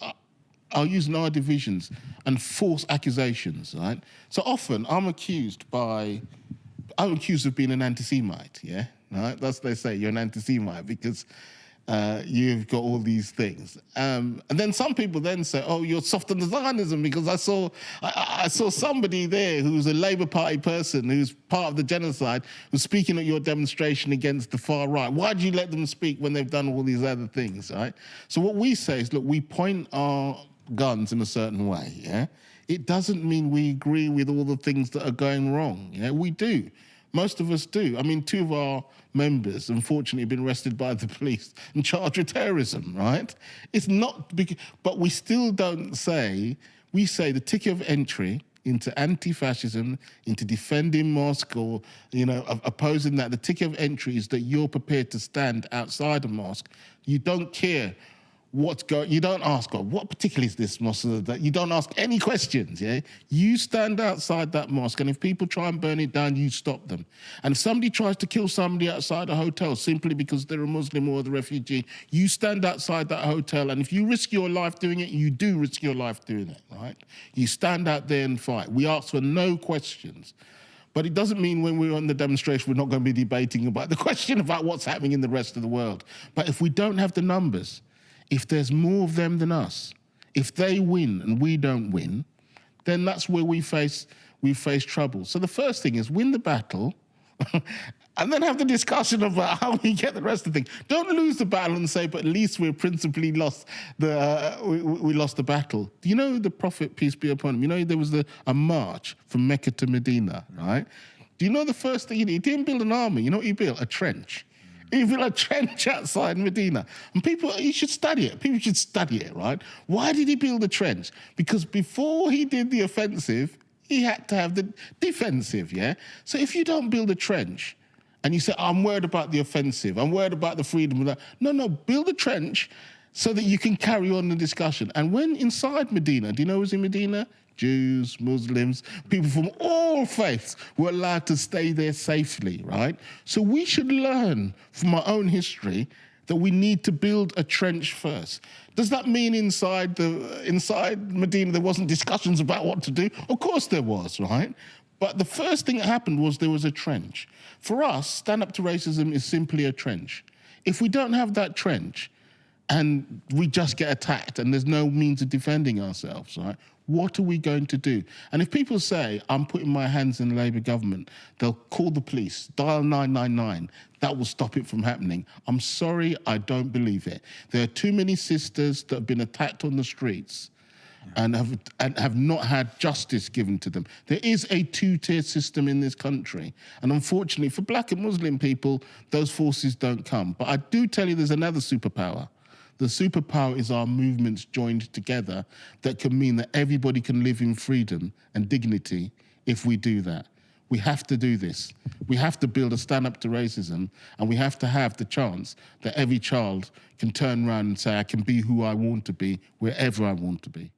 are using our divisions and false accusations, right? So often I'm accused of being an anti-Semite, yeah? Right? That's what they say, you're an anti-Semite because you've got all these things. And then some people then say, oh, you're soft on the Zionism because I saw somebody there who's a Labour Party person who's part of the genocide who's speaking at your demonstration against the far right. Why do you let them speak when they've done all these other things, right? So what we say is, look, we point our guns in a certain way, yeah? It doesn't mean we agree with all the things that are going wrong, yeah? We do. Most of us do. I mean, 2 of our members, unfortunately, have been arrested by the police and charged with terrorism, right? It's not, but we still don't say, we say the ticket of entry into anti-fascism, into defending mosque or, opposing that, the ticket of entry is that you're prepared to stand outside a mosque. You don't care what's going, you don't ask, God, what particularly is this mosque? That you don't ask any questions, yeah? You stand outside that mosque, and if people try and burn it down, you stop them. And if somebody tries to kill somebody outside a hotel simply because they're a Muslim or a refugee, you stand outside that hotel, and if you risk your life doing it, you do risk your life doing it, right? You stand out there and fight. We ask for no questions. But it doesn't mean when we're on the demonstration, we're not going to be debating about the question about what's happening in the rest of the world. But if we don't have the numbers, if there's more of them than us, if they win and we don't win, then that's where we face trouble. So the first thing is win the battle and then have the discussion about how we get the rest of the thing. Don't lose the battle and say, but at least we're principally lost we lost the battle. Do you know the Prophet, peace be upon him, there was a march from Mecca to Medina, right? Do you know the first thing he did? He didn't build an army. You know what he built? A trench. He built a trench outside Medina. And you should study it. People should study it, right? Why did he build a trench? Because before he did the offensive, he had to have the defensive, yeah? So if you don't build a trench and you say, I'm worried about the offensive, I'm worried about the freedom of that. No, build a trench so that you can carry on the discussion. And when inside Medina, do you know who was in Medina? Jews, Muslims, people from all faiths were allowed to stay there safely, right? So we should learn from our own history that we need to build a trench first. Does that mean inside Medina there wasn't discussions about what to do? Of course there was, right? But the first thing that happened was there was a trench. For us, stand up to racism is simply a trench. If we don't have that trench and we just get attacked and there's no means of defending ourselves, right? What are we going to do? And if people say, I'm putting my hands in the Labour government, they'll call the police, dial 999. That will stop it from happening. I'm sorry, I don't believe it. There are too many sisters that have been attacked on the streets and have not had justice given to them. There is a 2-tier system in this country. And unfortunately, for Black and Muslim people, those forces don't come. But I do tell you there's another superpower. The superpower is our movements joined together that can mean that everybody can live in freedom and dignity if we do that. We have to do this. We have to build a stand-up to racism, and we have to have the chance that every child can turn around and say, I can be who I want to be, wherever I want to be.